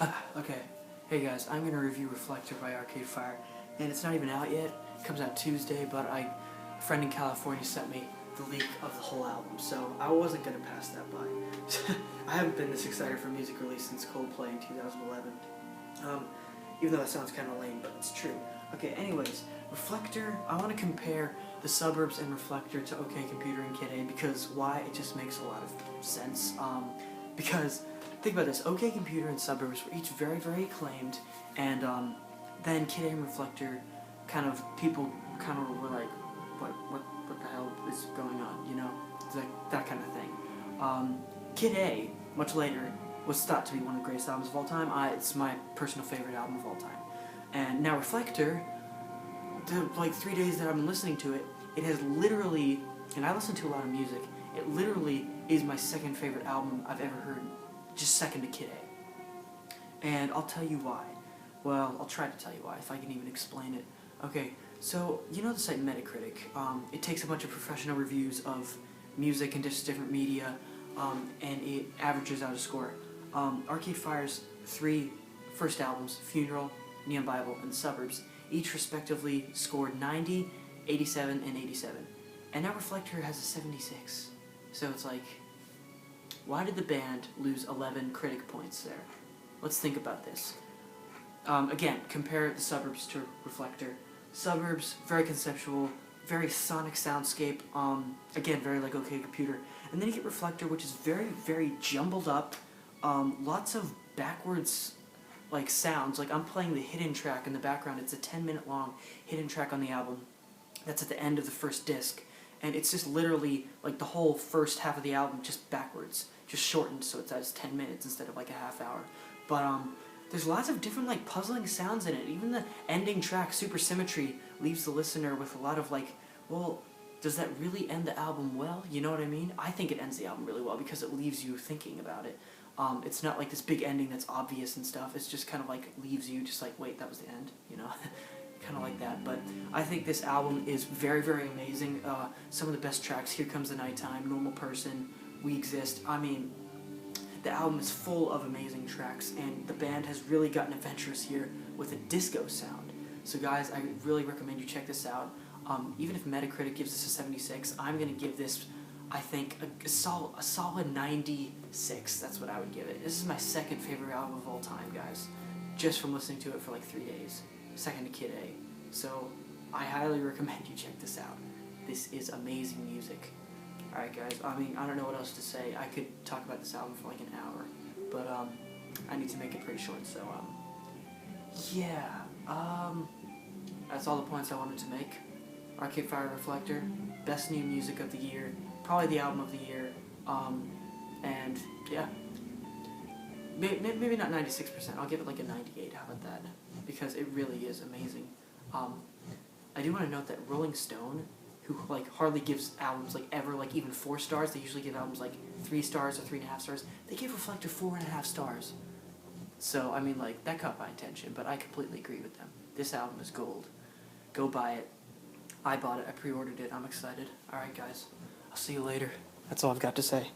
Okay, hey guys, I'm gonna review Reflektor by Arcade Fire, and it's not even out yet. It comes out Tuesday, but a friend in California sent me the leak of the whole album, so I wasn't gonna pass that by. I haven't been this excited for music release since Coldplay in 2011. Even though that sounds kind of lame, but it's true. Okay, anyways, Reflektor, I want to compare the Suburbs and Reflektor to OK Computer and Kid A, because why? It just makes a lot of sense. Because think about this, OK Computer and Suburbs were each very, very acclaimed, and then Kid A and Reflektor, people were like, what the hell is going on, you know? It's like that kind of thing. Kid A, much later, was thought to be one of the greatest albums of all time. It's my personal favorite album of all time. And now Reflektor, the 3 days that I've been listening to it, it has literally, and I listen to a lot of music, it literally is my second favorite album I've ever heard, just second to Kid A. And I'll tell you why. Well, I'll try to tell you why, if I can even explain it. Okay, so you know the site Metacritic. It takes a bunch of professional reviews of music and just different media, and it averages out a score. Arcade Fire's three first albums, Funeral, Neon Bible, and Suburbs, each respectively scored 90, 87, and 87. And now Reflektor has a 76. So it's like, why did the band lose 11 critic points there? Let's think about this. Again, compare the Suburbs to Reflektor. Suburbs, very conceptual, very sonic soundscape, again, very like OK Computer. And then you get Reflektor, which is very, very jumbled up, lots of backwards sounds. Like I'm playing the hidden track in the background. It's a 10-minute long hidden track on the album that's at the end of the first disc, and it's just literally like the whole first half of the album just backwards, just shortened so it's 10 minutes instead of like a half hour. But there's lots of different puzzling sounds in it. Even the ending track, Supersymmetry, leaves the listener with a lot of well, does that really end the album well? You know what I mean? I think it ends the album really well because it leaves you thinking about it. It's not like this big ending that's obvious and stuff. It's just kind of leaves you just wait, that was the end, you know? Kind of like that. But I think this album is very, very amazing. Some of the best tracks, Here Comes the Nighttime, Normal Person, We Exist. I mean, the album is full of amazing tracks, and the band has really gotten adventurous here with a disco sound. So guys, I really recommend you check this out. Even if Metacritic gives this a 76, I'm going to give this, I think, a solid 96. That's what I would give it. This is my second favorite album of all time, guys, just from listening to it for 3 days. Second to Kid A. So I highly recommend you check this out. This is amazing music. Alright guys, I mean, I don't know what else to say. I could talk about this album for an hour, but I need to make it pretty short, so yeah. That's all the points I wanted to make. Arcade Fire, Reflektor, best new music of the year, probably the album of the year, and yeah, maybe not 96%, I'll give it a 98, how about that, because it really is amazing. I do want to note that Rolling Stone, who hardly gives albums ever even 4 stars, they usually give albums 3 stars or 3.5 stars, they gave Reflektor 4.5 stars. So, I mean, that caught my attention, but I completely agree with them. This album is gold. Go buy it. I bought it, I pre-ordered it, I'm excited. Alright guys, I'll see you later. That's all I've got to say.